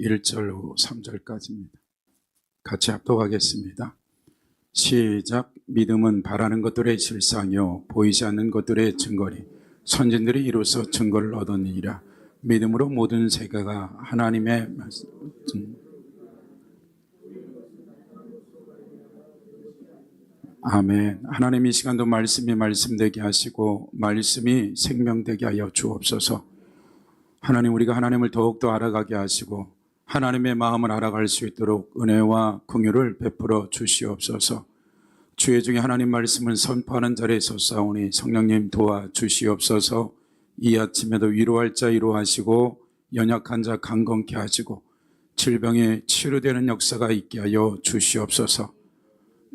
1절로 3절까지입니다. 같이 합독하겠습니다. 시작. 믿음은 바라는 것들의 실상이요 보이지 않는 것들의 증거리. 선진들이 이로써 증거를 얻었느니라. 믿음으로 모든 세계가 하나님의 말씀. 아멘. 하나님 이 시간도 말씀이 말씀되게 하시고 말씀이 생명되게 하여 주옵소서. 하나님, 우리가 하나님을 더욱더 알아가게 하시고 하나님의 마음을 알아갈 수 있도록 은혜와 긍휼을 베풀어 주시옵소서. 주의 중에 하나님 말씀을 선포하는 자리에 섰사오니 성령님 도와주시옵소서. 이 아침에도 위로할 자 위로하시고 연약한 자 강건케 하시고 질병에 치료되는 역사가 있게 하여 주시옵소서.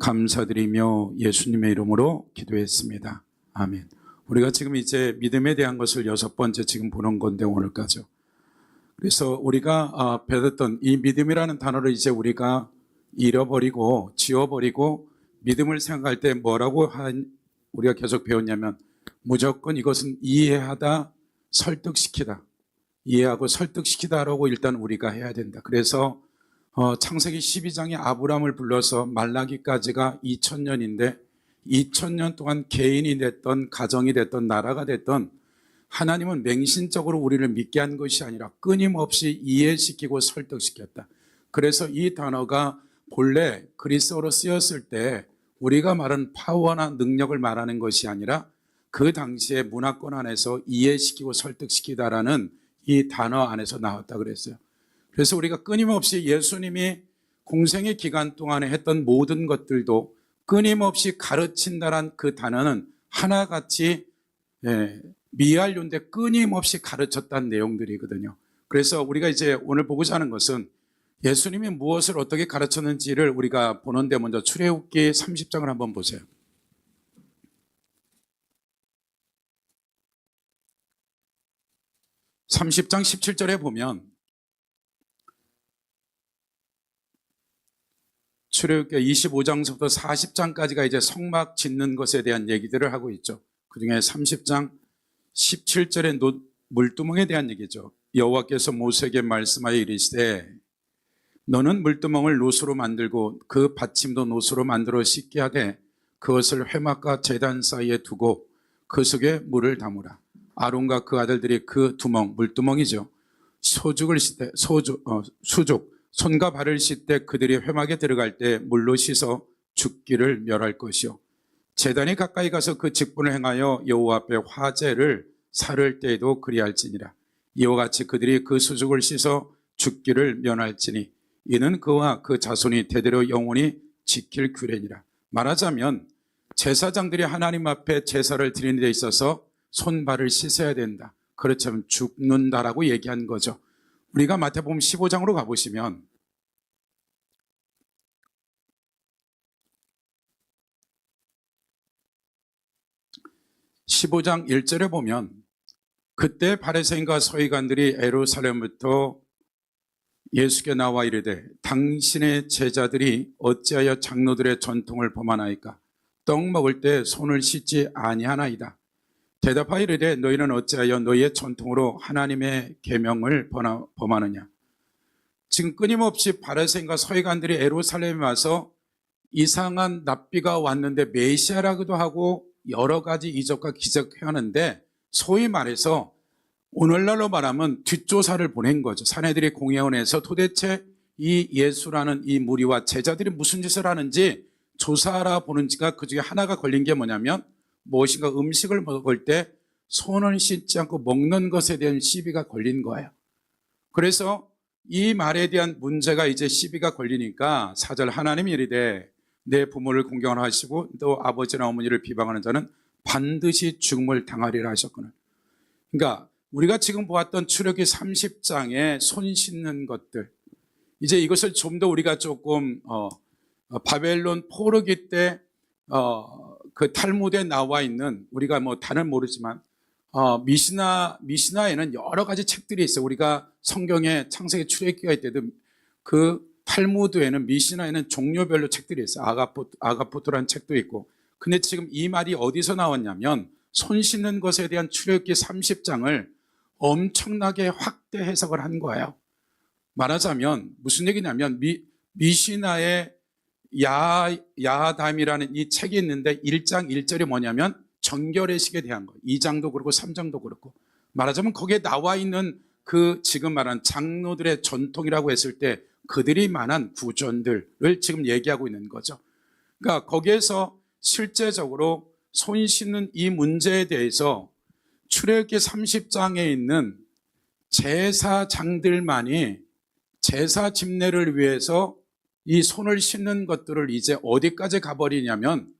감사드리며 예수님의 이름으로 기도했습니다. 아멘. 우리가 지금 이제 믿음에 대한 것을 6번째 지금 보는 건데 오늘까지. 그래서 우리가 배웠던 이 믿음이라는 단어를 이제 우리가 잃어버리고 지워버리고 믿음을 생각할 때 뭐라고 우리가 계속 배웠냐면 무조건 이것은 이해하다, 설득시키다. 이해하고 설득시키다라고 일단 우리가 해야 된다. 그래서 창세기 12장에 아브라함을 불러서 말라기까지가 2000년인데 2000년 동안 개인이 됐던 가정이 됐던 나라가 됐던 하나님은 맹신적으로 우리를 믿게 한 것이 아니라 끊임없이 이해시키고 설득시켰다. 그래서 이 단어가 본래 그리스어로 쓰였을 때 우리가 말하는 파워나 능력을 말하는 것이 아니라 그 당시에 문화권 안에서 이해시키고 설득시키다라는 이 단어 안에서 나왔다 그랬어요. 그래서 우리가 끊임없이 예수님이 공생의 기간 동안에 했던 모든 것들도 끊임없이 가르친다란 그 단어는 하나같이 미알료인데 끊임없이 가르쳤다는 내용들이거든요. 그래서 우리가 이제 오늘 보고자 하는 것은 예수님이 무엇을 어떻게 가르쳤는지를 우리가 보는데 먼저 출애굽기 30장을 한번 보세요. (30장) 17절에 보면 출애굽기 25장부터 40장까지가 이제 성막 짓는 것에 대한 얘기들을 하고 있죠. 그중에 30장 17절에 물두멍에 대한 얘기죠. 여호와께서 모세에게 말씀하여 이르시되 너는 물두멍을 노수로 만들고 그 받침도 노수로 만들어 씻게 하되 그것을 회막과 제단 사이에 두고 그 속에 물을 담으라. 아론과 그 아들들이 그 두멍, 물두멍이죠. 수죽, 손과 발을 씻되 그들이 회막에 들어갈 때 물로 씻어 죽기를 멸할 것이요. 제단이 가까이 가서 그 직분을 행하여 여호와 앞에 화제를 사를 때에도 그리할지니라. 이와 같이 그들이 그 수죽을 씻어 죽기를 면할지니 이는 그와 그 자손이 대대로 영원히 지킬 규례니라. 말하자면 제사장들이 하나님 앞에 제사를 드리는 데 있어서 손발을 씻어야 된다. 그렇다면 죽는다라고 얘기한 거죠. 우리가 마태복음 15장으로 가보시면 (15장) 1절에 보면 그때 바리새인과 서기관들이 예루살렘부터 예수께 나와 이르되 당신의 제자들이 어찌하여 장로들의 전통을 범하나이까? 떡 먹을 때 손을 씻지 아니하나이다. 대답하여 이르되 너희는 어찌하여 너희의 전통으로 하나님의 계명을 범하느냐? 지금 끊임없이 바리새인과 서기관들이 예루살렘에 와서 이상한 납비가 왔는데 메시아라고도 하고 여러 가지 이적과 기적을 하는데 소위 말해서 오늘날로 말하면 뒷조사를 보낸 거죠. 사내들이 공회원에서 도대체 이 예수라는 이 무리와 제자들이 무슨 짓을 하는지 조사하라 보는 지가 그중에 하나가 걸린 게 뭐냐면 무엇인가 음식을 먹을 때 손을 씻지 않고 먹는 것에 대한 시비가 걸린 거예요. 그래서 이 말에 대한 문제가 이제 시비가 걸리니까 4절 하나님이 이르되 내 부모를 공경하라 하시고 또 아버지나 어머니를 비방하는 자는 반드시 죽음을 당하리라 하셨거늘. 그러니까 우리가 지금 보았던 출애굽기 30장에 손 씻는 것들, 이제 이것을 좀 더 우리가 조금 바벨론 포로기 때 그 탈무드에 나와 있는 우리가 뭐 다는 모르지만 미시나에는 여러 가지 책들이 있어요. 우리가 성경에 창세기 출애굽기가 있대도 그 탈무드에는 미시나에는 종류별로 책들이 있어요. 아가포토라는 책도 있고. 근데 지금 이 말이 어디서 나왔냐면 손 씻는 것에 대한 출애굽기 30장을 엄청나게 확대 해석을 한 거예요. 말하자면 무슨 얘기냐면 미시나의 야담이라는 이 책이 있는데 1장 1절이 뭐냐면 정결의식에 대한 거. 2장도 그렇고 3장도 그렇고. 말하자면 거기에 나와 있는 그 지금 말한 장로들의 전통이라고 했을 때 그들이 말한 구전들을 지금 얘기하고 있는 거죠. 그러니까 거기에서 실제적으로 손 씻는 이 문제에 대해서 출애굽기 30장에 있는 제사장들만이 제사 집례를 위해서 이 손을 씻는 것들을 이제 어디까지 가버리냐면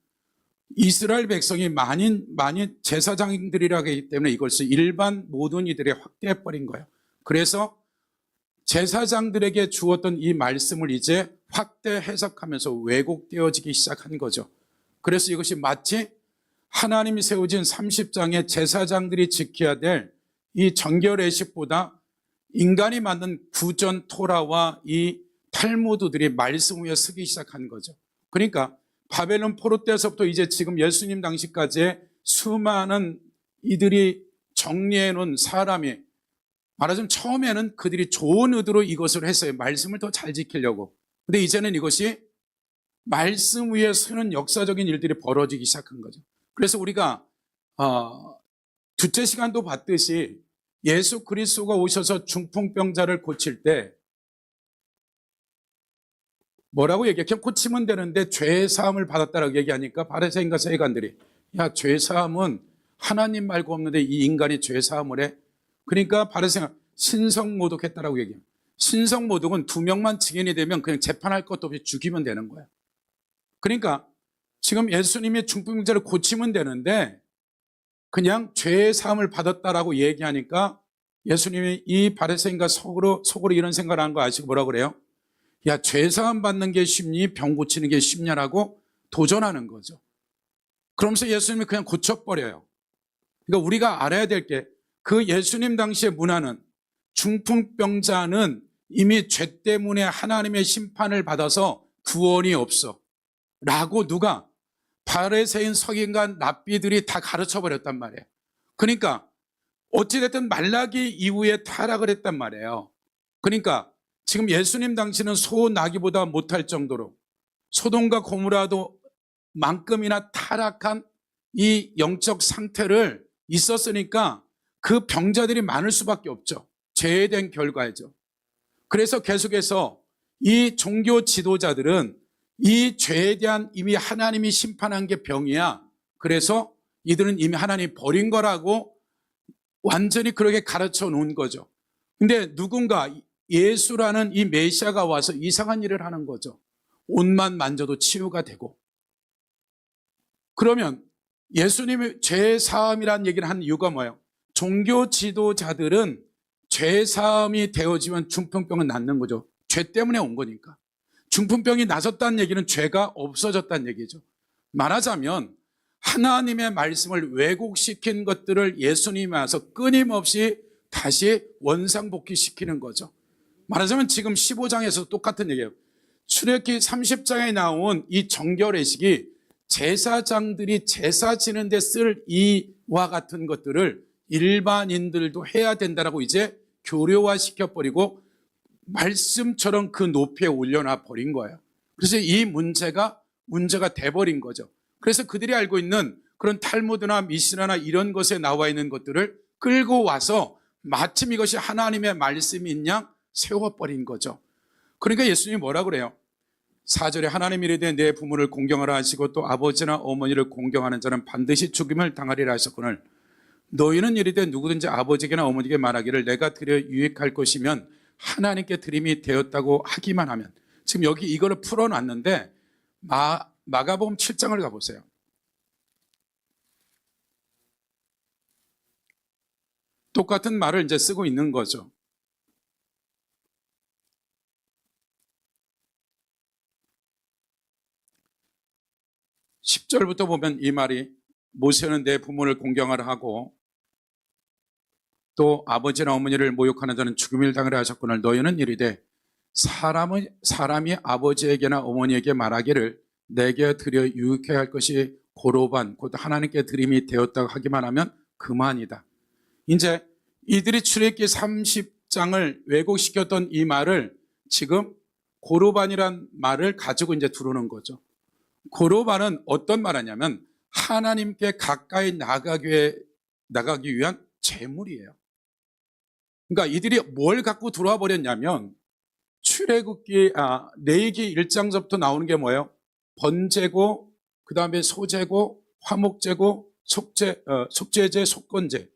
이스라엘 백성이 많이 제사장들이라고 하기 때문에 이것을 일반 모든 이들에 확대해버린 거예요. 그래서 제사장들에게 주었던 이 말씀을 이제 확대 해석하면서 왜곡되어지기 시작한 거죠. 그래서 이것이 마치 하나님이 세우진 30장의 제사장들이 지켜야 될 이 정결의식보다 인간이 만든 구전 토라와 이 탈무드들이 말씀 위에 서기 시작한 거죠. 그러니까 바벨론 포로 때서부터 이제 지금 예수님 당시까지 수많은 이들이 정리해 놓은 사람이 말하자면 처음에는 그들이 좋은 의도로 이것을 했어요. 말씀을 더 잘 지키려고. 근데 이제는 이것이 말씀 위에 서는 역사적인 일들이 벌어지기 시작한 거죠. 그래서 우리가 두째 시간도 봤듯이 예수 그리스도가 오셔서 중풍병자를 고칠 때 뭐라고 얘기해? 그냥 고치면 되는데 죄 사함을 받았다라고 얘기하니까 바리새인과 세관들이 야, 죄 사함은 하나님 말고 없는데 이 인간이 죄 사함을 해? 그러니까 바리새인은 신성모독했다라고 얘기해요. 신성모독은 2명만 증인이 되면 그냥 재판할 것도 없이 죽이면 되는 거예요. 그러니까 지금 예수님이 중풍병자를 고치면 되는데 그냥 죄의 사함을 받았다라고 얘기하니까 예수님이 이 바리새인과 속으로 이런 생각을 한 거 아시고 뭐라고 그래요? 야, 죄 사함 받는 게 쉽니? 병 고치는 게 쉽냐라고 도전하는 거죠. 그러면서 예수님이 그냥 고쳐버려요. 그러니까 우리가 알아야 될 게 그 예수님 당시의 문화는 중풍병자는 이미 죄 때문에 하나님의 심판을 받아서 구원이 없어 라고 누가 바리새인 서기관 랍비들이 다 가르쳐버렸단 말이에요. 그러니까 어찌됐든 말라기 이후에 타락을 했단 말이에요. 그러니까 지금 예수님 당시는 소나기보다 못할 정도로 소돔과 고모라도 만큼이나 타락한 이 영적 상태를 있었으니까 그 병자들이 많을 수밖에 없죠. 죄에 대한 결과이죠. 그래서 계속해서 이 종교 지도자들은 이 죄에 대한 이미 하나님이 심판한 게 병이야. 그래서 이들은 이미 하나님이 버린 거라고 완전히 그렇게 가르쳐 놓은 거죠. 근데 누군가 예수라는 이 메시아가 와서 이상한 일을 하는 거죠. 옷만 만져도 치유가 되고. 그러면 예수님이 죄 사함이라는 얘기를 한 이유가 뭐예요? 종교 지도자들은 죄 사함이 되어지면 중풍병은 낫는 거죠. 죄 때문에 온 거니까. 중풍병이 나섰다는 얘기는 죄가 없어졌다는 얘기죠. 말하자면 하나님의 말씀을 왜곡시킨 것들을 예수님이 와서 끊임없이 다시 원상복귀시키는 거죠. 말하자면 지금 15장에서 똑같은 얘기예요. 출애굽기 30장에 나온 이 정결의식이 제사장들이 제사 지는 데 쓸 이와 같은 것들을 일반인들도 해야 된다라고 이제 교류화시켜버리고 말씀처럼 그 높이에 올려놔 버린 거예요. 그래서 이 문제가 돼버린 거죠. 그래서 그들이 알고 있는 그런 탈무드나 미시나나 이런 것에 나와 있는 것들을 끌고 와서 마침 이것이 하나님의 말씀인 양 세워버린 거죠. 그러니까 예수님이 뭐라 그래요? 4절에 하나님 이르되 내 부모를 공경하라 하시고 또 아버지나 어머니를 공경하는 자는 반드시 죽임을 당하리라 하셨거늘 너희는 이르되 누구든지 아버지에게나 어머니에게 말하기를 내가 드려 유익할 것이면 하나님께 드림이 되었다고 하기만 하면 지금 여기 이거를 풀어놨는데 마가복음 7장을 가보세요. 똑같은 말을 이제 쓰고 있는 거죠. (10절부터) 보면 이 말이 모세는 내 부모를 공경하라 하고 또 아버지나 어머니를 모욕하는 자는 죽음을 당하라 하셨거늘 너희는 이르되 사람이 아버지에게나 어머니에게 말하기를 내게 드려 유익해 할 것이 고로반 곧 하나님께 드림이 되었다고 하기만 하면 그만이다. 이제 이들이 출애굽기 30 26장을 왜곡시켰던 이 말을 지금 고르반이란 말을 가지고 이제 들어오는 거죠. 고르반은 어떤 말이냐면 하나님께 가까이 나가기 위한 제물이에요. 그러니까 이들이 뭘 갖고 들어와 버렸냐면 레위기 1장부터 나오는 게 뭐예요? 번제고, 그 다음에 소제고, 화목제고, 속죄제, 속건제.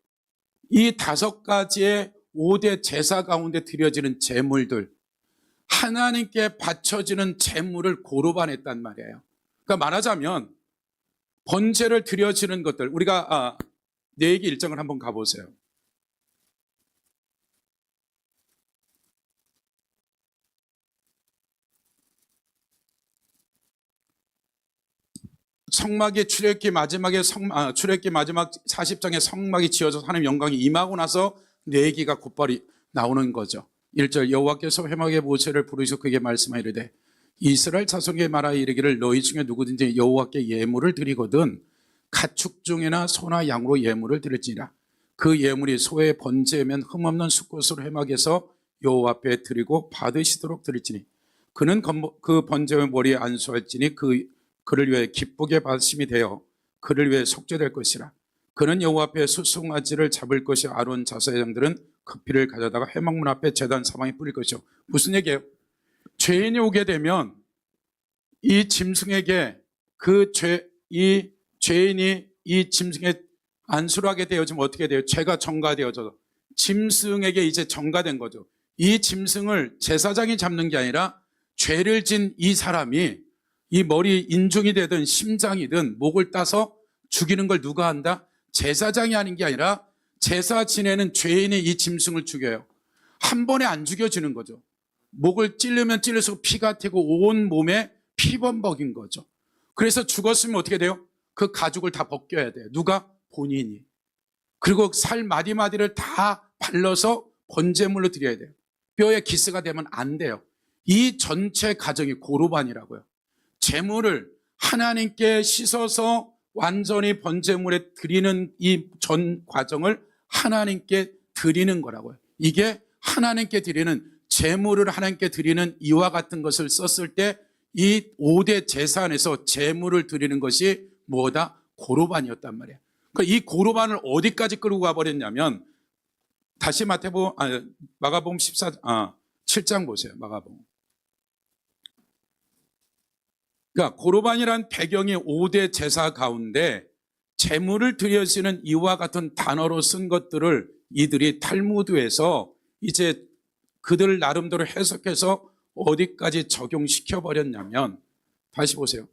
이 5가지의 5대 제사 가운데 드려지는 제물들, 하나님께 바쳐지는 제물을 고르반했단 말이에요. 그러니까 말하자면 번제를 드려지는 것들, 우리가 레위기 1장을 한번 가보세요. 성막의 출애굽기 마지막 40장의 성막이 지어져서 하나님 영광이 임하고 나서 레위기가 곧바로 나오는 거죠. 1절 여호와께서 회막의 모세를 부르시고 그에게 말씀하이르되 이스라엘 자손에게 말하여 이르기를 너희 중에 누구든지 여호와께 예물을 드리거든 가축 중에나 소나 양으로 예물을 드릴지니라. 그 예물이 소의 번제면 흠없는 숫것으로 회막에서 여호와 앞에 드리고 받으시도록 드릴지니 그는 그 번제의 머리에 안수할지니 그를 위해 기쁘게 받으심이 되어 그를 위해 속죄될 것이라. 그는 여호와 앞에 수송아지를 잡을 것이 아론 자사장들은 그 피를 가져다가 회막문 앞에 제단 사방에 뿌릴 것이요. 무슨 얘기예요? 죄인이 오게 되면 이 짐승에게 이 죄인이 이 짐승에 안수를 하게 되어지면 어떻게 돼요? 죄가 전가되어져 짐승에게 이제 전가된 거죠. 이 짐승을 제사장이 잡는 게 아니라 죄를 진 이 사람이 이 머리 인중이 되든 심장이든 목을 따서 죽이는 걸 누가 한다? 제사장이 하는 게 아니라 제사 지내는 죄인이 이 짐승을 죽여요. 한 번에 안 죽여지는 거죠. 목을 찔르면 찔릴수록 피가 튀고 온 몸에 피범벅인 거죠. 그래서 죽었으면 어떻게 돼요? 그 가죽을 다 벗겨야 돼요. 누가? 본인이. 그리고 살 마디마디를 다 발라서 번제물로 드려야 돼요. 뼈에 기스가 되면 안 돼요. 이 전체 과정이 고르반이라고요. 제물을 하나님께 씻어서 완전히 번제물에 드리는 이 전 과정을 하나님께 드리는 거라고요. 이게 하나님께 드리는 제물을 하나님께 드리는 이와 같은 것을 썼을 때 이 5대 제사 안에서 제물을 드리는 것이 뭐다? 고르반이었단 말이에요. 그러니까 이 고르반을 어디까지 끌고 가버렸냐면 다시 마가복음 7장 보세요. 마가복음. 그러니까 고르반이란 배경이 5대 제사 가운데 제물을 드려지는 이와 같은 단어로 쓴 것들을 이들이 탈무드에서 이제 그들 나름대로 해석해서 어디까지 적용시켜 버렸냐면 다시 보세요.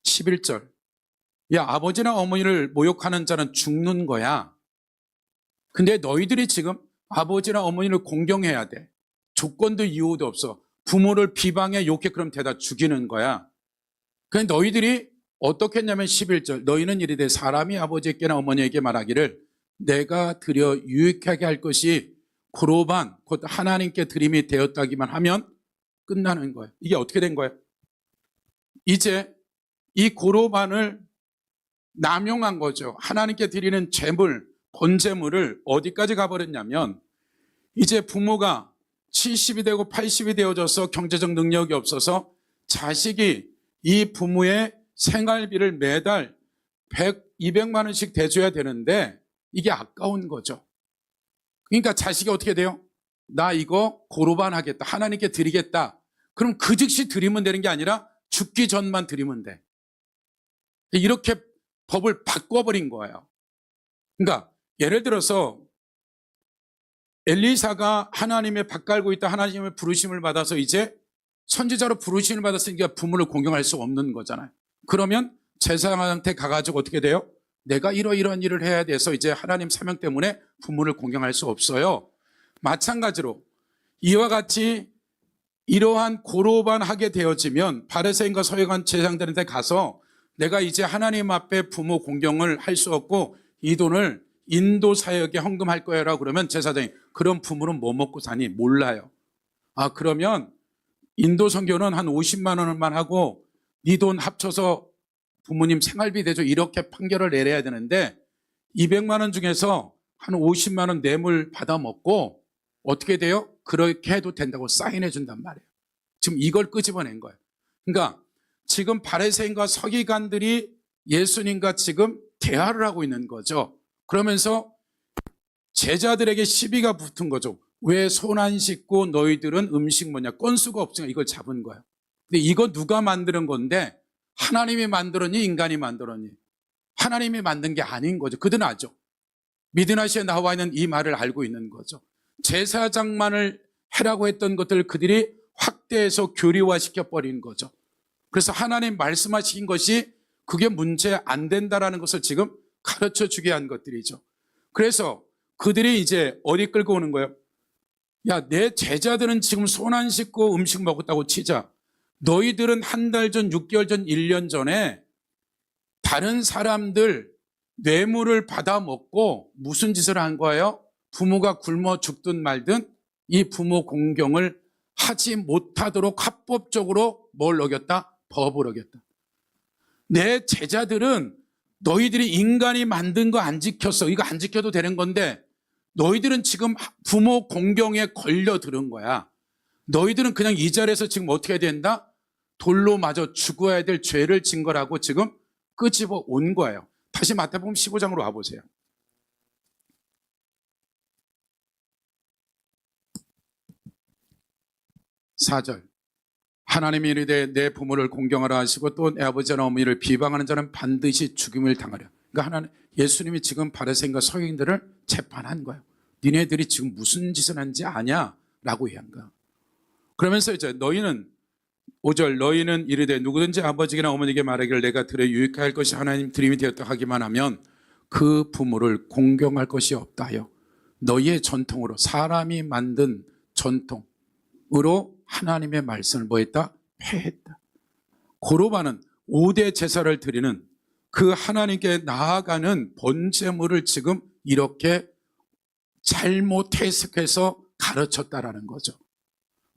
11절. 야, 아버지나 어머니를 모욕하는 자는 죽는 거야. 근데 너희들이 지금 아버지나 어머니를 공경해야 돼. 조건도 이유도 없어. 부모를 비방해 욕해 그럼 대다 죽이는 거야. 그런데 너희들이 어떻게 했냐면 11절. 너희는 이르되 사람이 아버지에게나 어머니에게 말하기를 내가 드려 유익하게 할 것이 고르반 곧 하나님께 드림이 되었다기만 하면 끝나는 거예요. 이게 어떻게 된 거예요? 이제 이 고르반을 남용한 거죠. 하나님께 드리는 제물, 번제물을 어디까지 가버렸냐면 이제 부모가 70이 되고 80이 되어져서 경제적 능력이 없어서 자식이 이 부모의 생활비를 매달 200만 원씩 대줘야 되는데 이게 아까운 거죠. 그러니까 자식이 어떻게 돼요? 나 이거 고르반 하겠다. 하나님께 드리겠다. 그럼 그 즉시 드리면 되는 게 아니라 죽기 전만 드리면 돼. 이렇게 법을 바꿔버린 거예요. 그러니까 예를 들어서 엘리사가 하나님의 밭갈고 있다 하나님의 부르심을 받아서 이제 선지자로 부르심을 받았으니까 부모를 공경할 수 없는 거잖아요. 그러면 제사장한테 가가지고 어떻게 돼요? 내가 이러이러한 일을 해야 돼서 이제 하나님 사명 때문에 부모를 공경할 수 없어요. 마찬가지로 이와 같이 이러한 고르반 하게 되어지면 바리새인과 서기관 제사장들한테 가서 내가 이제 하나님 앞에 부모 공경을 할 수 없고 이 돈을 인도 사역에 헌금할 거야라고 그러면 제사장이 그럼 부모는 뭐 먹고 사니? 몰라요. 그러면 인도 선교는 한 50만 원만 하고 네 돈 합쳐서 부모님 생활비 대줘 이렇게 판결을 내려야 되는데 200만 원 중에서 한 50만 원 뇌물 받아 먹고 어떻게 돼요? 그렇게 해도 된다고 사인해 준단 말이에요. 지금 이걸 끄집어낸 거예요. 그러니까 지금 바리새인과 서기관들이 예수님과 지금 대화를 하고 있는 거죠. 그러면서 제자들에게 시비가 붙은 거죠. 왜 손 안 씻고 너희들은 음식 뭐냐, 건수가 없으니까 이걸 잡은 거예요. 근데 이거 누가 만드는 건데 하나님이 만들었니 인간이 만들었니? 하나님이 만든 게 아닌 거죠. 그들은 알죠. 미드나시에 나와 있는 이 말을 알고 있는 거죠. 제사장만을 해라고 했던 것들 그들이 확대해서 교리화시켜 버린 거죠. 그래서 하나님 말씀하신 것이 그게 문제 안 된다라는 것을 지금 가르쳐 주게 한 것들이죠. 그래서 그들이 이제 어디 끌고 오는 거예요? 야, 내 제자들은 지금 손 안 씻고 음식 먹었다고 치자. 너희들은 한 달 전, 6개월 전, 1년 전에 다른 사람들 뇌물을 받아 먹고 무슨 짓을 한 거예요? 부모가 굶어 죽든 말든 이 부모 공경을 하지 못하도록 합법적으로 뭘 어겼다? 법을 어겼다. 내 제자들은 너희들이 인간이 만든 거 안 지켰어. 이거 안 지켜도 되는 건데 너희들은 지금 부모 공경에 걸려들은 거야. 너희들은 그냥 이 자리에서 지금 어떻게 해야 된다? 돌로 맞아 죽어야 될 죄를 진 거라고 지금 끄집어 온 거예요. 다시 마태복음 15장으로 와보세요. (4절) 하나님이 이르되 내 부모를 공경하라 하시고 또 내 아버지나 어머니를 비방하는 자는 반드시 죽임을 당하려. 그러니까 예수님이 지금 바리새인과 서기관들을 재판한 거예요. 니네들이 지금 무슨 짓을 하는지 아냐? 라고 얘기한 거야. 그러면서 이제 너희는 5절 너희는 이르되 누구든지 아버지나 어머니에게 말하기를 내가 들어 유익하게 할 것이 하나님 드림이 되었다 하기만 하면 그 부모를 공경할 것이 없다 하여 너희의 전통으로 사람이 만든 전통으로 하나님의 말씀을 뭐했다? 폐했다. 고로바는 5대 제사를 드리는 그 하나님께 나아가는 번제물을 지금 이렇게 잘못 해석해서 가르쳤다라는 거죠.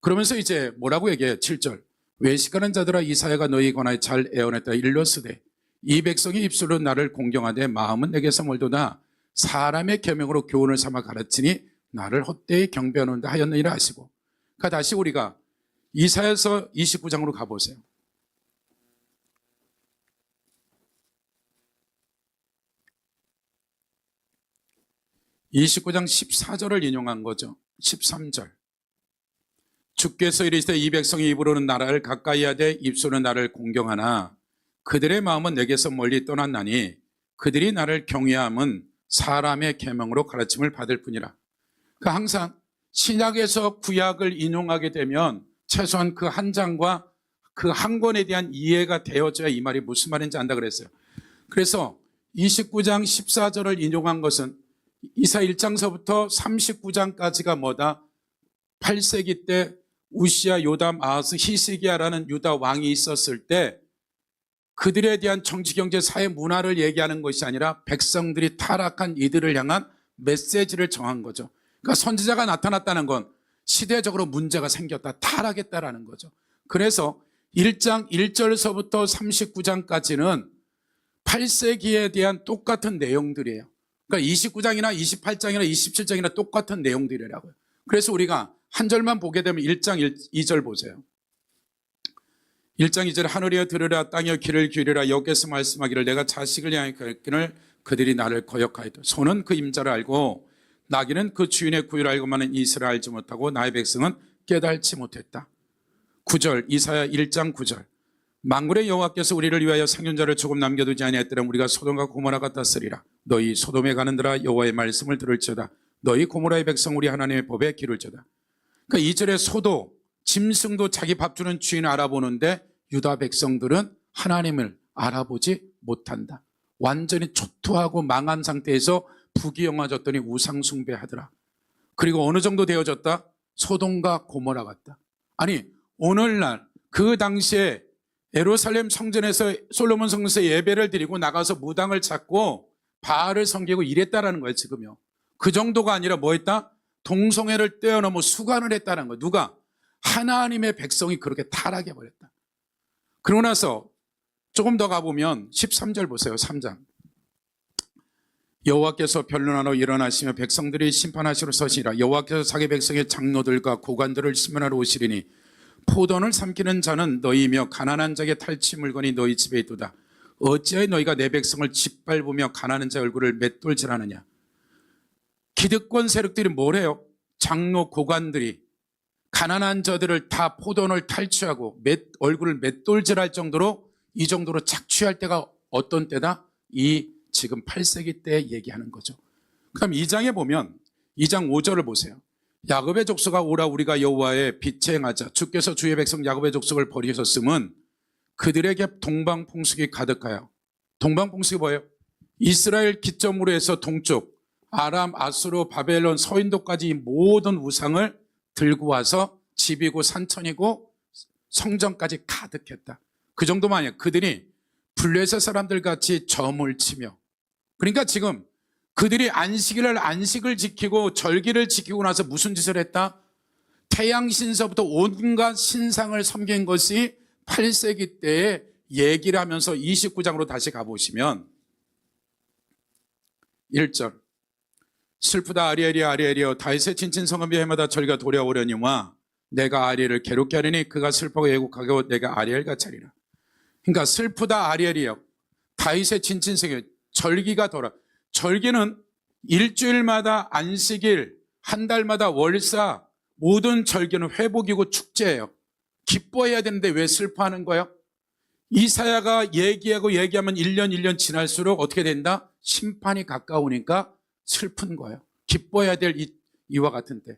그러면서 이제 뭐라고 얘기해요? 7절 외식하는 자들아 이사야가 너희 권하에 잘 애원했다 일렀으되 이 백성이 입술로 나를 공경하되 마음은 내게서 멀도다 사람의 계명으로 교훈을 삼아 가르치니 나를 헛되이 경배하는다 하였느니라 하시고. 그러니까 다시 우리가 이사야서 29장으로 가보세요. (29장) 14절을 인용한 거죠. 13절 주께서 이르시되 이 백성이 입으로는 나를 가까이 하되 입술은 나를 공경하나 그들의 마음은 내게서 멀리 떠났나니 그들이 나를 경외함은 사람의 계명으로 가르침을 받을 뿐이라. 그러니까 항상 신약에서 구약을 인용하게 되면 최소한 그 한 장과 그 한 권에 대한 이해가 되어져야 이 말이 무슨 말인지 안다 그랬어요. 그래서 29장 14절을 인용한 것은 이사 1장서부터 39장까지가 뭐다? 8세기 때 우시야, 요담, 아하스, 히스기야라는 유다 왕이 있었을 때 그들에 대한 정치, 경제, 사회, 문화를 얘기하는 것이 아니라 백성들이 타락한 이들을 향한 메시지를 정한 거죠. 그러니까 선지자가 나타났다는 건 시대적으로 문제가 생겼다, 타락했다라는 거죠. 그래서 1장 1절서부터 39장까지는 8세기에 대한 똑같은 내용들이에요. 그러니까 29장이나 28장이나 27장이나 똑같은 내용들이라고요. 그래서 우리가 한 절만 보게 되면 1장 2절 보세요. 1장 2절 하늘이여 들으라 땅이여 귀를 기울이라 여호와께서 말씀하기를 내가 자식을 향하여 거역기를 그들이 나를 거역하였다. 소는 그 임자를 알고 나귀는 그 주인의 구유를 알고만은 이스라엘을 알지 못하고 나의 백성은 깨달지 못했다. 9절 이사야 1장 9절 만군의 여호와께서 우리를 위하여 생존자를 조금 남겨두지 아니하였더라 우리가 소돔과 고모라 같았으리라. 너희 소돔에 가는들아 여호와의 말씀을 들을지어다. 너희 고모라의 백성 우리 하나님의 법에 기를지어다. 그러니까 2절에 소도 짐승도 자기 밥 주는 주인을 알아보는데 유다 백성들은 하나님을 알아보지 못한다. 완전히 초토하고 망한 상태에서 부귀영화졌더니 우상숭배하더라. 그리고 어느 정도 되어졌다? 소돔과 고모라 같다. 아니 오늘날 그 당시에 예루살렘 성전에서 솔로몬 성전에서 예배를 드리고 나가서 무당을 찾고 바알을 섬기고 이랬다라는 거예요. 지금요. 그 정도가 아니라 뭐 했다? 동성애를 뛰어넘어 수간을 했다는 거예요. 누가? 하나님의 백성이 그렇게 타락해버렸다. 그러고 나서 조금 더 가보면 13절 보세요. 3장 여호와께서 변론하러 일어나시며 백성들이 심판하시러 서시리라. 여호와께서 자기 백성의 장로들과 고관들을 심판하러 오시리니 포도원을 삼키는 자는 너희이며 가난한 자에게 탈취 물건이 너희 집에 있도다. 어찌하여 너희가 내 백성을 짓밟으며 가난한 자의 얼굴을 맷돌질하느냐. 기득권 세력들이 뭐래요? 장로 고관들이 가난한 자들을 다 포도원을 탈취하고 얼굴을 맷돌질할 정도로, 이 정도로 착취할 때가 어떤 때다? 이 지금 8세기 때 얘기하는 거죠. 그럼 2장에 보면 2장 5절을 보세요. 야곱의 족속아 오라 우리가 여호와의 빛에 행하자. 주께서 주의 백성 야곱의 족속을 버리셨음은 그들에게 동방풍속이 가득하여. 동방풍속이 뭐예요? 이스라엘 기점으로 해서 동쪽 아람, 아수르, 바벨론, 서인도까지 이 모든 우상을 들고 와서 집이고 산천이고 성전까지 가득했다. 그 정도만 아니야. 그들이 블레셋 사람들 같이 점을 치며, 그러니까 지금 그들이 안식을 지키고 절기를 지키고 나서 무슨 짓을 했다? 태양신서부터 온갖 신상을 섬긴 것이 8세기 때에 얘기를 하면서 29장으로 다시 가보시면 1절 슬프다 아리엘이여 아리엘이여 다윗의 친친 성읍이 해마다 절기가 도래오려니와 내가 아리엘을 괴롭게 하리니 그가 슬퍼하고 애곡하고 내가 아리엘같이 하리라. 그러니까 슬프다 아리엘이여 다윗의 친친 성읍 절기가 돌아. 절기는 일주일마다 안식일, 한 달마다 월사, 모든 절기는 회복이고 축제예요. 기뻐해야 되는데 왜 슬퍼하는 거예요? 이사야가 얘기하면 1년 지날수록 어떻게 된다? 심판이 가까우니까 슬픈 거예요. 기뻐해야 될 이와 같은 때.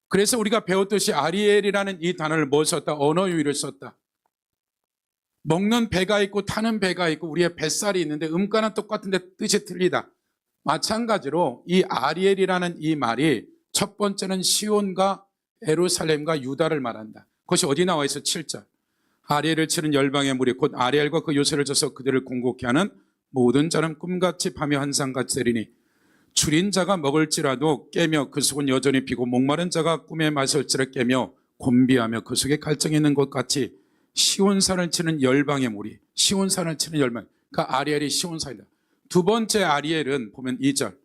그래서 우리가 배웠듯이 아리엘이라는 이 단어를 뭐 썼다? 언어 유희를 썼다. 먹는 배가 있고 타는 배가 있고 우리의 뱃살이 있는데 음가는 똑같은데 뜻이 틀리다. 마찬가지로 이 아리엘이라는 이 말이 첫 번째는 시온과 예루살렘과 유다를 말한다. 그것이 어디 나와 있어? 7절. 아리엘을 치는 열방의 무리 곧 아리엘과 그 요새를 져서 그들을 공곡케 하는 모든 자는 꿈같이 밤에 환상같이 되리니 줄인 자가 먹을지라도 깨며 그 속은 여전히 비고 목마른 자가 꿈에 마실지라 깨며 곤비하며 그 속에 갈증이 있는 것 같이 시온산을 치는 열방의 무리, 시온산을 치는 열방. 그러니까 아리엘이 시온산이다. 두 번째 아리엘은 보면 2절.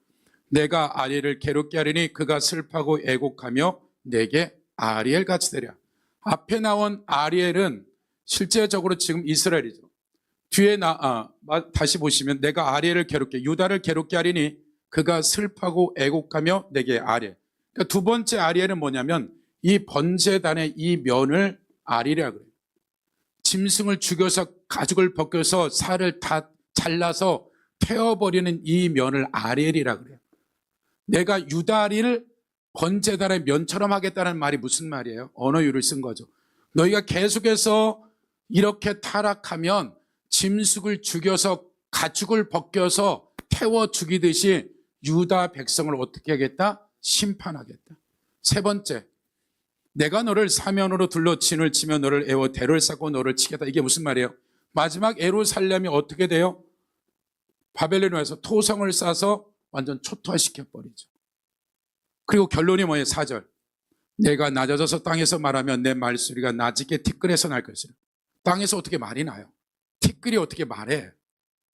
내가 아리엘을 괴롭게 하리니 그가 슬퍼하고 애곡하며 내게 아리엘같이 되랴. 앞에 나온 아리엘은 실제적으로 지금 이스라엘이죠. 뒤에 다시 보시면 내가 아리엘을 괴롭게, 유다를 괴롭게 하리니 그가 슬퍼하고 애곡하며 내게 아리엘. 그러니까 두 번째 아리엘은 뭐냐면 이 번제단의 이 면을 아리엘이라고 그래요. 짐승을 죽여서 가죽을 벗겨서 살을 다 잘라서 태워버리는 이 면을 아리엘이라고 그래요. 내가 유다리를 번제단의 면처럼 하겠다는 말이 무슨 말이에요? 언어유를 쓴 거죠. 너희가 계속해서 이렇게 타락하면 짐승을 죽여서 가죽을 벗겨서 태워 죽이듯이 유다 백성을 어떻게 하겠다? 심판하겠다. 세 번째, 내가 너를 사면으로 둘러 진을 치며 너를 애워 대를 쌓고 너를 치겠다. 이게 무슨 말이에요? 마지막 예루살렘이 어떻게 돼요? 바벨론에 와서 토성을 쌓아서 완전 초토화시켜버리죠. 그리고 결론이 뭐예요? 4절. 내가 낮아져서 땅에서 말하면 내 말소리가 나직게 티끌에서 날 것이라. 땅에서 어떻게 말이 나요? 티끌이 어떻게 말해?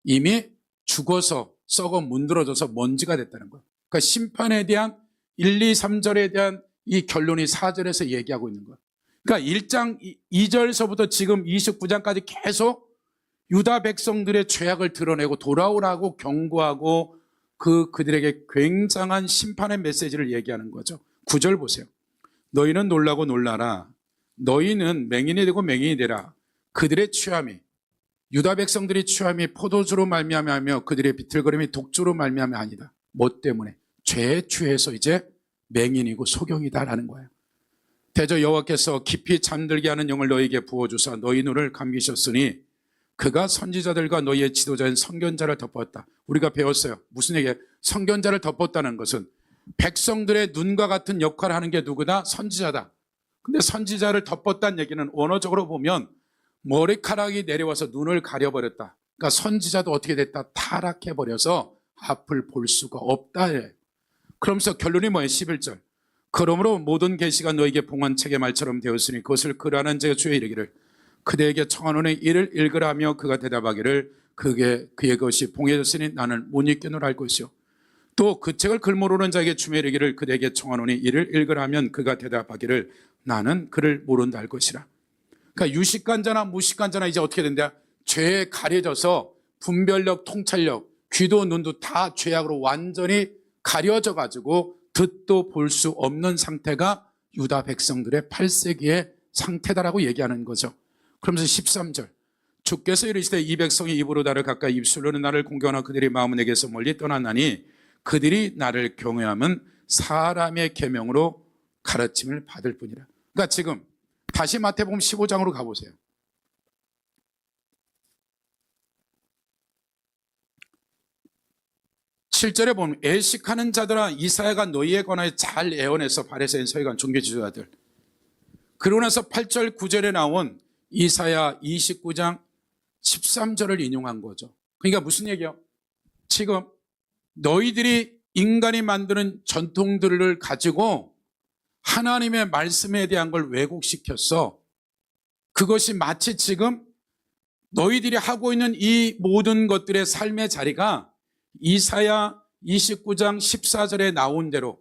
이미 죽어서 썩어 문드러져서 먼지가 됐다는 거예요. 그러니까 심판에 대한 1, 2, 3절에 대한 이 결론이 4절에서 얘기하고 있는 거예요. 그러니까 1장 2절서부터 지금 29장까지 계속 유다 백성들의 죄악을 드러내고 돌아오라고 경고하고 그들에게 굉장한 심판의 메시지를 얘기하는 거죠. 9절 보세요. 너희는 놀라고 놀라라. 너희는 맹인이 되고 맹인이 되라. 그들의 취함이, 유다 백성들의 취함이 포도주로 말미암아 그들의 비틀거림이 독주로 말미암아 아니다. 뭐 때문에? 죄에 취해서 이제 맹인이고 소경이다라는 거예요. 대저 여호와께서 깊이 잠들게 하는 영을 너희에게 부어주사 너희 눈을 감기셨으니 그가 선지자들과 너희의 지도자인 선견자를 덮었다. 우리가 배웠어요. 무슨 얘기예요? 선견자를 덮었다는 것은 백성들의 눈과 같은 역할을 하는 게 누구다? 선지자다. 근데 선지자를 덮었다는 얘기는 언어적으로 보면 머리카락이 내려와서 눈을 가려버렸다. 그러니까 선지자도 어떻게 됐다? 타락해버려서 앞을 볼 수가 없다. 그러면서 결론이 뭐예요? 11절. 그러므로 모든 계시가 너에게 봉한 책의 말처럼 되었으니 그것을 그라는 자가 주의 이르기를 그대에게 청하노니 이를 읽으라 하며 그가 대답하기를 그의 것이 봉해졌으니 나는 못 읽겠노라 할 것이요. 또 그 책을 글 모르는 자에게 주며 이르기를 그대에게 청하노니 이를 읽으라 하면 그가 대답하기를 나는 그를 모른다 할 것이라. 그러니까 유식간자나 무식간자나 이제 어떻게 된다? 죄에 가려져서 분별력, 통찰력, 귀도 눈도 다 죄악으로 완전히 가려져 가지고 듣도 볼 수 없는 상태가 유다 백성들의 8세기의 상태다라고 얘기하는 거죠. 그러면서 13절 주께서 이르시되 이 백성이 입으로 나를 가까이 입술로는 나를 공경하나 그들이 마음은 내게서 멀리 떠났나니 그들이 나를 경외함은 사람의 계명으로 가르침을 받을 뿐이라. 그러니까 지금 다시 마태복음 15장으로 가보세요. 7절에 보면 애식하는 자들아 이사야가 너희에 관하여 잘 예언해서 바리새인 서기관 종교지도자들. 그러고 나서 8절 9절에 나온 이사야 29장 13절을 인용한 거죠. 그러니까 무슨 얘기예요? 지금 너희들이 인간이 만드는 전통들을 가지고 하나님의 말씀에 대한 걸 왜곡시켰어. 그것이 마치 지금 너희들이 하고 있는 이 모든 것들의 삶의 자리가 이사야 29장 14절에 나온 대로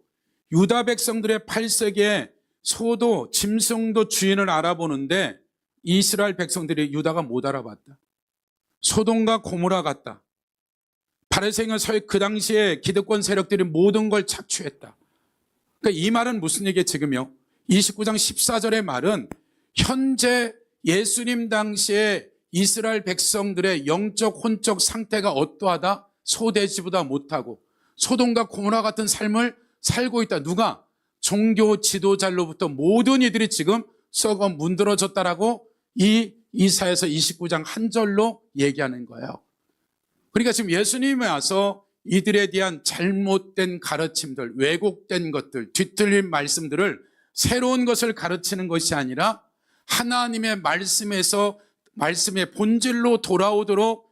유다 백성들의 8세기에 소도 짐승도 주인을 알아보는데 이스라엘 백성들이 유다가 못 알아봤다. 소돔과 고모라 같다. 바리새인과 그 당시에 기득권 세력들이 모든 걸 착취했다. 그러니까 이 말은 무슨 얘기예요 지금요? 29장 14절의 말은 현재 예수님 당시에 이스라엘 백성들의 영적 혼적 상태가 어떠하다? 소돼지보다 못하고 소돔과 고모라 같은 삶을 살고 있다. 누가? 종교 지도자로부터 모든 이들이 지금 썩어 문드러졌다라고 이 이사야서 29장 한 절로 얘기하는 거예요. 그러니까 지금 예수님이 와서 이들에 대한 잘못된 가르침들, 왜곡된 것들, 뒤틀린 말씀들을 새로운 것을 가르치는 것이 아니라 하나님의 말씀에서 말씀의 본질로 돌아오도록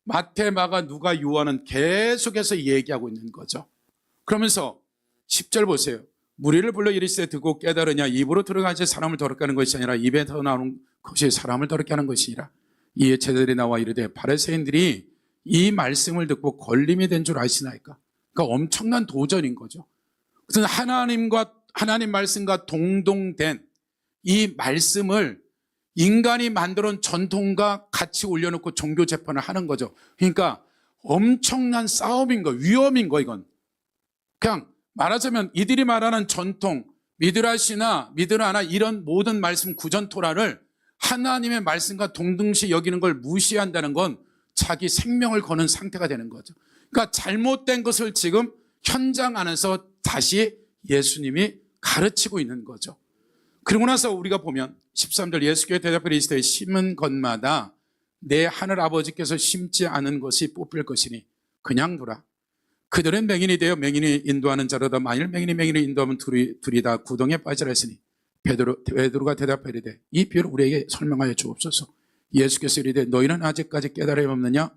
마태, 마가, 누가, 요한은 계속해서 얘기하고 있는 거죠. 그러면서 10절 보세요. 무리를 불러 이르시되 듣고 깨달으냐 입으로 들어가지 사람을 더럽게 하는 것이 아니라 입에서 나오는 것이 사람을 더럽게 하는 것이니라. 이에 제자들이 나와 이르되 바리새인들이 이 말씀을 듣고 걸림이 된 줄 아시나이까? 그러니까 엄청난 도전인 거죠. 그래서 하나님 말씀과 동동된 이 말씀을 인간이 만들어 온 전통과 같이 올려놓고 종교 재판을 하는 거죠. 그러니까 엄청난 싸움인 거, 위험인 거 이건. 그냥 말하자면 이들이 말하는 전통, 미드라시나 미드라나 이런 모든 말씀 구전 토라를 하나님의 말씀과 동등시 여기는 걸 무시한다는 건 자기 생명을 거는 상태가 되는 거죠. 그러니까 잘못된 것을 지금 현장 안에서 다시 예수님이 가르치고 있는 거죠. 그러고 나서 우리가 보면 13절 예수께서 대답하여 이르시되 심은 것마다 내 하늘 아버지께서 심지 않은 것이 뽑힐 것이니 그냥 두라. 그들은 맹인이 되어 맹인이 인도하는 자로다. 만일 맹인이 인도하면 둘이 다 구덩이에 빠지라 했으니 베드로가 대답하여 이르되 이 비유를 우리에게 설명하여 주옵소서. 예수께서 이르되 너희는 아직까지 깨달음이 없느냐?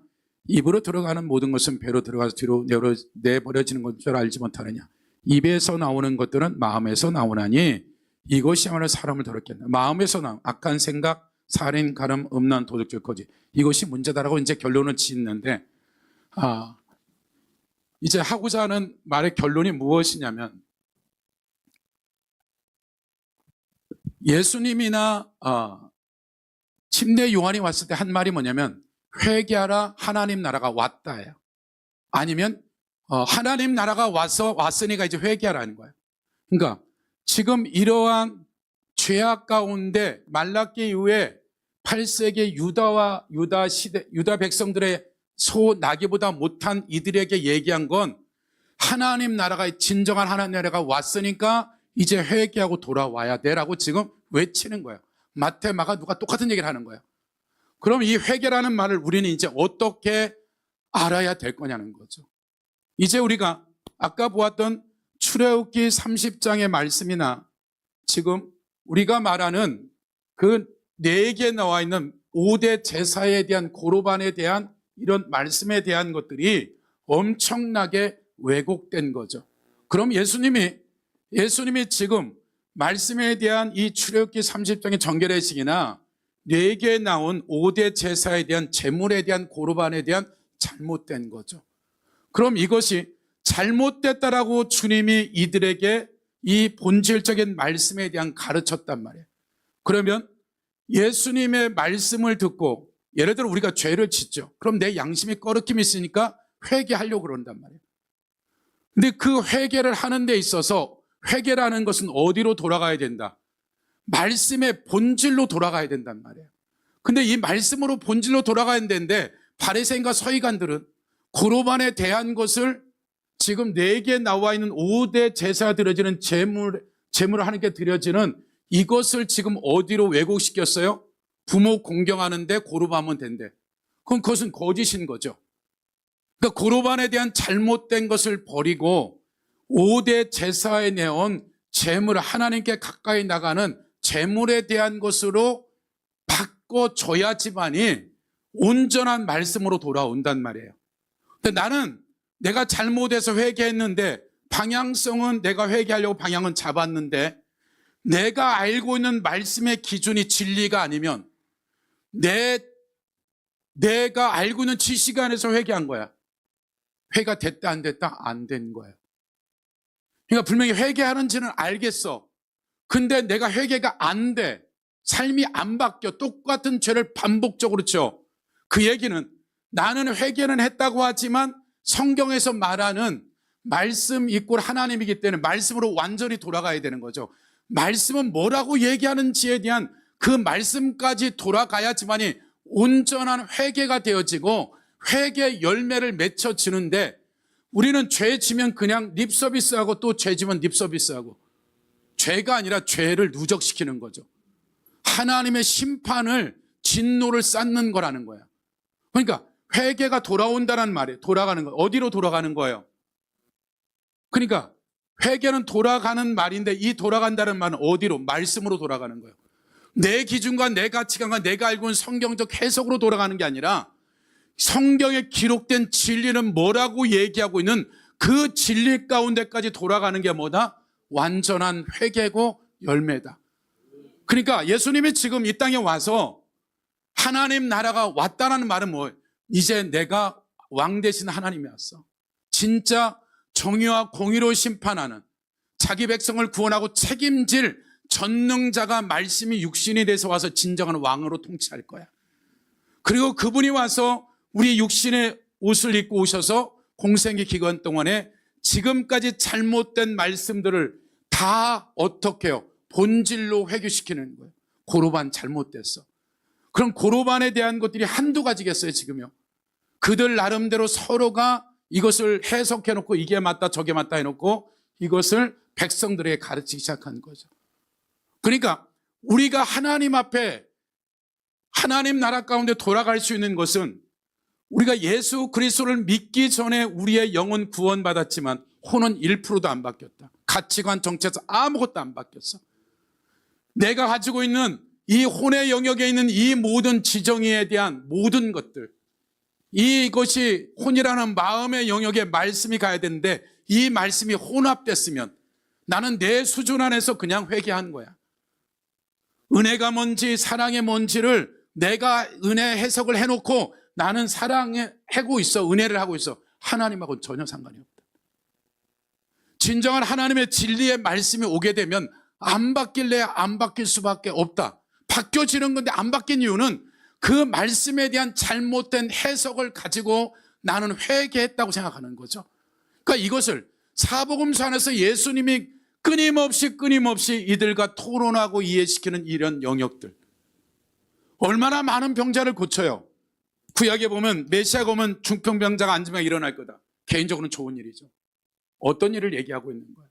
입으로 들어가는 모든 것은 배로 들어가서 뒤로 내버려지는 것을 알지 못하느냐? 입에서 나오는 것들은 마음에서 나오나니 이것이야말로 사람을 더럽게 한다. 마음에서 나온 악한 생각, 살인, 가름, 음란, 도둑질, 거짓 이것이 문제다라고 이제 결론을 짓는데 이제 하고자 하는 말의 결론이 무엇이냐면 예수님이나 침례 요한이 왔을 때 한 말이 뭐냐면 회개하라 하나님 나라가 왔다예요. 아니면 하나님 나라가 왔으니까 이제 회개하라는 거예요. 그러니까 지금 이러한 죄악 가운데 말라기 이후에 8세기 유다 백성들의 나귀보다 못한 이들에게 얘기한 건 하나님 나라가 진정한 하나님 나라가 왔으니까 이제 회개하고 돌아와야 돼라고 지금 외치는 거예요. 마태, 마가, 누가 똑같은 얘기를 하는 거예요. 그럼 이 회개라는 말을 우리는 이제 어떻게 알아야 될 거냐는 거죠. 이제 우리가 아까 보았던 출애굽기 30장의 말씀이나 지금 우리가 말하는 그 4개 나와 있는 5대 제사에 대한 고로반에 대한 이런 말씀에 대한 것들이 엄청나게 왜곡된 거죠. 그럼 예수님이 지금 말씀에 대한 이 출애굽기 30장의 정결의식이나 뇌기에 나온 5대 제사에 대한 제물에 대한 고르반에 대한 잘못된 거죠. 그럼 이것이 잘못됐다라고 주님이 이들에게 이 본질적인 말씀에 대한 가르쳤단 말이에요. 그러면 예수님의 말씀을 듣고 예를 들어 우리가 죄를 짓죠. 그럼 내 양심이 꺼리낌이 있으니까 회개하려고 그런단 말이에요. 근데 그 회개를 하는 데 있어서 회개라는 것은 어디로 돌아가야 된다? 말씀의 본질로 돌아가야 된단 말이에요. 근데 이 말씀으로 본질로 돌아가야 되는데 바리새인과 서기관들은 고르반에 대한 것을 지금 4개 나와 있는 5대 제사 드려지는 제물을 하나님께 드려지는 이것을 지금 어디로 왜곡시켰어요? 부모 공경하는데 고르반하면 된대. 그럼 그것은 거짓인 거죠. 그러니까 고르반에 대한 잘못된 것을 버리고 5대 제사에 내온 제물, 하나님께 가까이 나가는 제물에 대한 것으로 바꿔줘야지만이 온전한 말씀으로 돌아온단 말이에요. 근데 나는 내가 잘못해서 회개했는데 방향성은 내가 회개하려고 방향은 잡았는데 내가 알고 있는 말씀의 기준이 진리가 아니면 내가 알고 있는 지식 안에서 회개한 거야. 회개가 됐다 안 됐다? 안 된 거예요. 그러니까 분명히 회개하는지는 알겠어. 근데 내가 회개가 안 돼. 삶이 안 바뀌어. 똑같은 죄를 반복적으로 쳐. 그 얘기는 나는 회개는 했다고 하지만 성경에서 말하는 말씀 이꼴 하나님이기 때문에 말씀으로 완전히 돌아가야 되는 거죠. 말씀은 뭐라고 얘기하는지에 대한 그 말씀까지 돌아가야지만이 온전한 회개가 되어지고 회개 열매를 맺혀지는데 우리는 죄 지면 그냥 립서비스하고 또 죄 지면 립서비스하고 죄가 아니라 죄를 누적시키는 거죠. 하나님의 심판을 진노를 쌓는 거라는 거야. 그러니까 회개가 돌아온다는 말이에요. 돌아가는 거. 어디로 돌아가는 거예요? 그러니까 회개는 돌아가는 말인데 이 돌아간다는 말은 어디로? 말씀으로 돌아가는 거예요. 내 기준과 내 가치관과 내가 알고 있는 성경적 해석으로 돌아가는 게 아니라 성경에 기록된 진리는 뭐라고 얘기하고 있는 그 진리 가운데까지 돌아가는 게 뭐다? 완전한 회개고 열매다. 그러니까 예수님이 지금 이 땅에 와서 하나님 나라가 왔다는 말은 뭐예요? 이제 내가 왕 대신 하나님이 왔어. 진짜 정의와 공의로 심판하는 자기 백성을 구원하고 책임질 전능자가 말씀이 육신이 돼서 와서 진정한 왕으로 통치할 거야. 그리고 그분이 와서 우리 육신의 옷을 입고 오셔서 공생의 기간 동안에 지금까지 잘못된 말씀들을 다 어떻게 해요? 본질로 회귀시키는 거예요. 고르반 잘못됐어. 그럼 고르반에 대한 것들이 한두 가지겠어요, 지금요? 그들 나름대로 서로가 이것을 해석해놓고 이게 맞다 저게 맞다 해놓고 이것을 백성들에게 가르치기 시작한 거죠. 그러니까 우리가 하나님 앞에 하나님 나라 가운데 돌아갈 수 있는 것은 우리가 예수 그리스도를 믿기 전에 우리의 영은 구원받았지만 혼은 1%도 안 바뀌었다. 가치관 정체에서 아무것도 안 바뀌었어. 내가 가지고 있는 이 혼의 영역에 있는 이 모든 지정의에 대한 모든 것들, 이것이 혼이라는 마음의 영역에 말씀이 가야 되는데 이 말씀이 혼합됐으면 나는 내 수준 안에서 그냥 회개한 거야. 은혜가 뭔지 사랑이 뭔지를 내가 은혜 해석을 해놓고 나는 사랑에 하고 있어, 은혜를 하고 있어. 하나님하고는 전혀 상관이 없다. 진정한 하나님의 진리의 말씀이 오게 되면 안 바뀔래야 안 바뀔 수밖에 없다. 바뀌어지는 건데 안 바뀐 이유는 그 말씀에 대한 잘못된 해석을 가지고 나는 회개했다고 생각하는 거죠. 그러니까 이것을 사복음서 안에서 예수님이 끊임없이 이들과 토론하고 이해시키는 이런 영역들. 얼마나 많은 병자를 고쳐요. 구약에 보면 메시아가 오면 중풍병자가 앉으면 일어날 거다. 개인적으로는 좋은 일이죠. 어떤 일을 얘기하고 있는 거예요?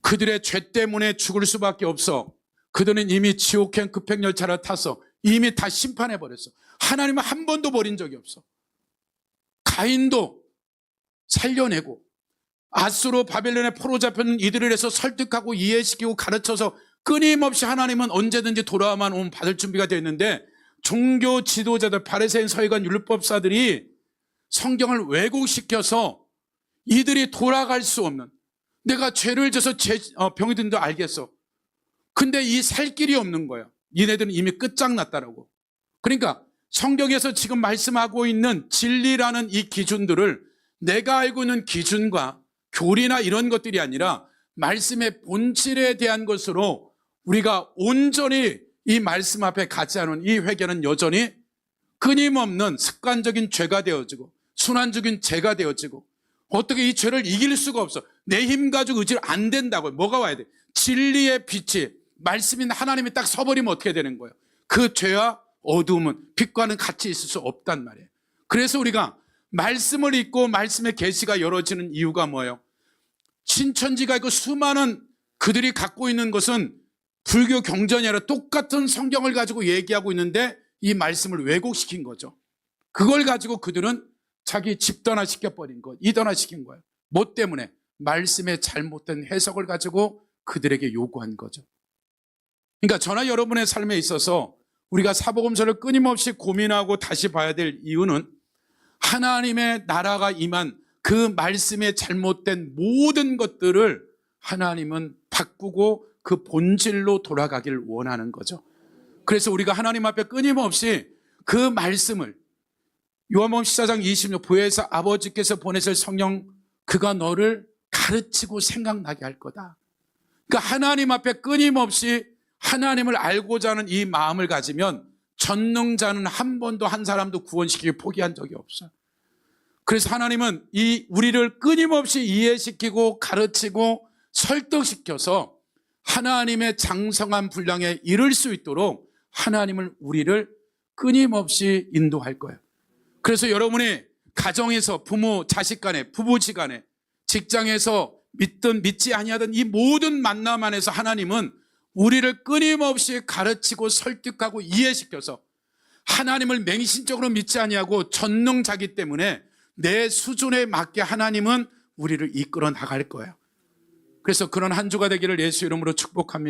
그들의 죄 때문에 죽을 수밖에 없어. 그들은 이미 지옥행 급행열차를 타서 이미 다 심판해버렸어. 하나님은 한 번도 버린 적이 없어. 가인도 살려내고 아수로 바벨론에 포로 잡혀있는 이들을 해서 설득하고 이해시키고 가르쳐서 끊임없이 하나님은 언제든지 돌아와만 오면 받을 준비가 되어 있는데 종교 지도자들, 바리새인, 서기관, 율법사들이 성경을 왜곡시켜서 이들이 돌아갈 수 없는, 내가 죄를 져서 병이 든도 알겠어. 근데 이 살 길이 없는 거야. 니네들은 이미 끝장났다라고. 그러니까 성경에서 지금 말씀하고 있는 진리라는 이 기준들을 내가 알고 있는 기준과 교리나 이런 것들이 아니라 말씀의 본질에 대한 것으로 우리가 온전히 이 말씀 앞에 가지 않은 이 회개는 여전히 끊임없는 습관적인 죄가 되어지고 순환적인 죄가 되어지고 어떻게 이 죄를 이길 수가 없어. 내 힘 가지고 의지를 안 된다고요. 뭐가 와야 돼? 진리의 빛이 말씀인 하나님이 딱 서버리면 어떻게 되는 거예요? 그 죄와 어두움은 빛과는 같이 있을 수 없단 말이에요. 그래서 우리가 말씀을 읽고 말씀의 계시가 열어지는 이유가 뭐예요? 신천지가 있고 수많은 그들이 갖고 있는 것은 불교 경전이 아니라 똑같은 성경을 가지고 얘기하고 있는데 이 말씀을 왜곡시킨 거죠. 그걸 가지고 그들은 자기 집단화시켜버린 것, 이단화시킨 거예요. 뭐 때문에? 말씀의 잘못된 해석을 가지고 그들에게 요구한 거죠. 그러니까 저나 여러분의 삶에 있어서 우리가 사복음서를 끊임없이 고민하고 다시 봐야 될 이유는 하나님의 나라가 임한 그 말씀의 잘못된 모든 것들을 하나님은 바꾸고 그 본질로 돌아가기를 원하는 거죠. 그래서 우리가 하나님 앞에 끊임없이 그 말씀을 요한복음 14장 26 보혜사 아버지께서 보내실 성령 그가 너를 가르치고 생각나게 할 거다. 그러니까 하나님 앞에 끊임없이 하나님을 알고자 하는 이 마음을 가지면 전능자는 한 번도 한 사람도 구원시키기 포기한 적이 없어요. 그래서 하나님은 우리를 끊임없이 이해시키고 가르치고 설득시켜서 하나님의 장성한 분량에 이를 수 있도록 하나님을 우리를 끊임없이 인도할 거예요. 그래서 여러분이 가정에서 부모 자식 간에 부부지 간에 직장에서 믿든 믿지 아니하든 이 모든 만남 안에서 하나님은 우리를 끊임없이 가르치고 설득하고 이해시켜서 하나님을 맹신적으로 믿지 아니하고 전능자기 때문에 내 수준에 맞게 하나님은 우리를 이끌어 나갈 거예요. 그래서 그런 한 주가 되기를 예수 이름으로 축복합니다.